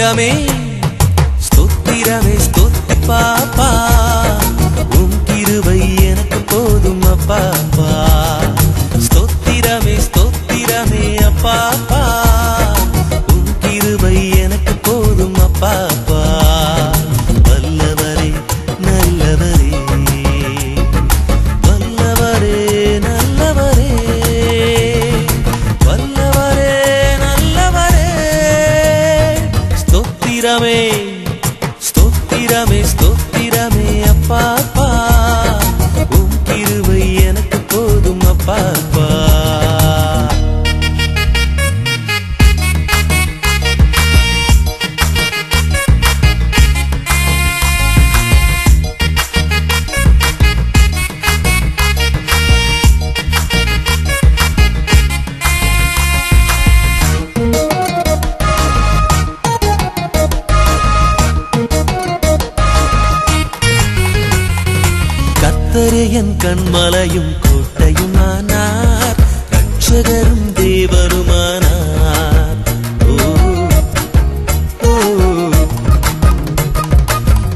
ஸ்தோத்திரமே ஸ்தோத்திரமே ஸ்தோத்தி பாப்பா உம் கிருபை எனக்கு போதும் அப்பாப்பா ஸ்தோத்திரமே ஸ்தோத்திரமே அப்பாப்பா உம் கிருபை எனக்கு போதும் அப்பாப்பா வல்லவரே நல்லவரே வல்லவரே நல்லவரே வல்லவரே நல்லவரே ஸ்தோத்திரமே ஸ்தோத்திரமே ஸ்தோத்திரமே அப்பாப்பா உம் கிருபை எனக்கு போதும் அப்பாப்பா கர்த்தரே என் கண்மலையும் கோட்டையுமானார் ரட்சகரும் தேவனுமானார்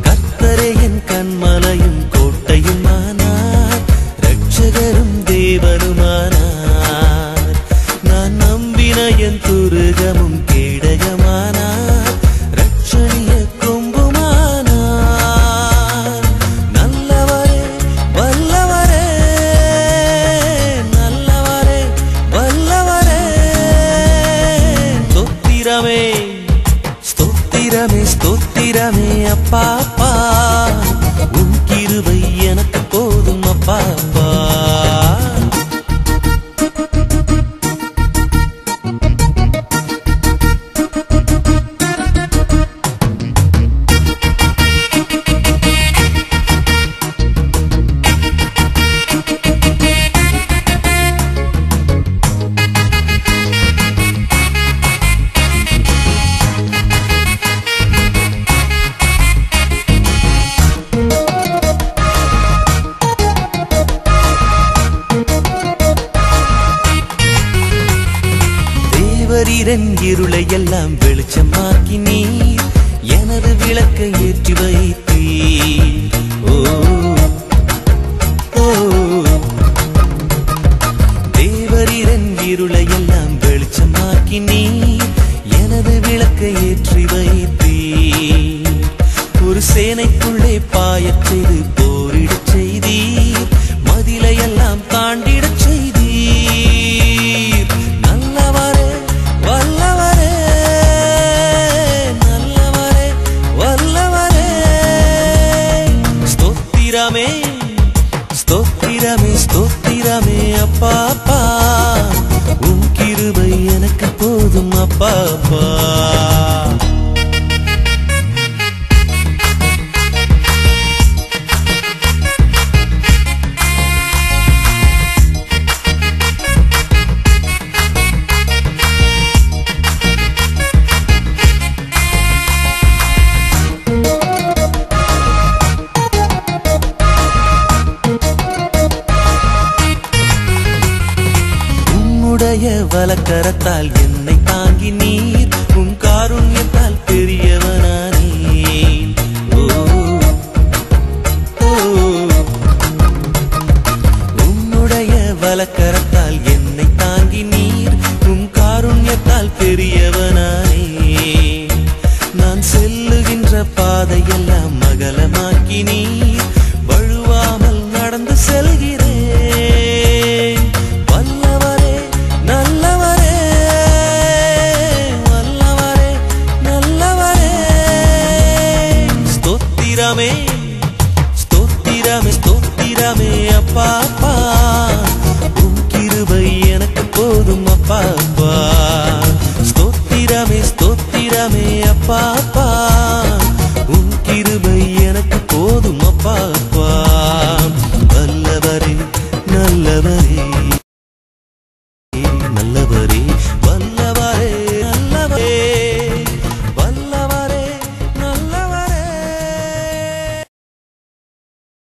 கர்த்தரே என் கண்மலையும் கோட்டையுமானார் ரட்சகரும் தேவனுமானார் நான் நம்பின என் துருகமும் கேடகமானார் ரட்சணிய கொம்புமானார் நல்லவரே வல்லவரே நல்லவரே வல்லவரே ஸ்தோத்திரமே ஸ்தோத்திரமே ஸ்தோத்திரமே அப்பாப்பா உம் கிருபை எனக்கு போதும் அப்பாப்பா தேவரீரன் இருளை எல்லாம் வெளிச்சமாக்கி நீர் எனது விளக்கை ஏற்றி வைத்தீர் தேவரீரன் இருளை எல்லாம் வெளிச்சமாக்கி நீர் எனது விளக்கை ஏற்றி வைத்தீர் ஒரு சேனைக்குள்ளே பாயச் செய்து போரிடச் செய்தீர் மதிலை எல்லாம் தாண்டிடச் செய்தீர் நல்லவரே வல்லவரே நல்லவரே வல்லவரே ஸ்தோத்திரமே ஸ்தோத்திரமே ஸ்தோத்திரமே அப்பாப்பா உம் கிருபை எனக்கு போதும் அப்பாப்பா உம்முடைய வலக்கரத்தால் என்னை தாங்கி நீர் உம் காருண்யத்தால் பெரியவனானேன் உம்முடைய வலக்கரத்தால் என்னை தாங்கி நீர் உம் காருண்யத்தால் பெரியவனானேன் நான் செல்லுகின்ற பாதையெல்லாம் அகலமாக்கி நீர்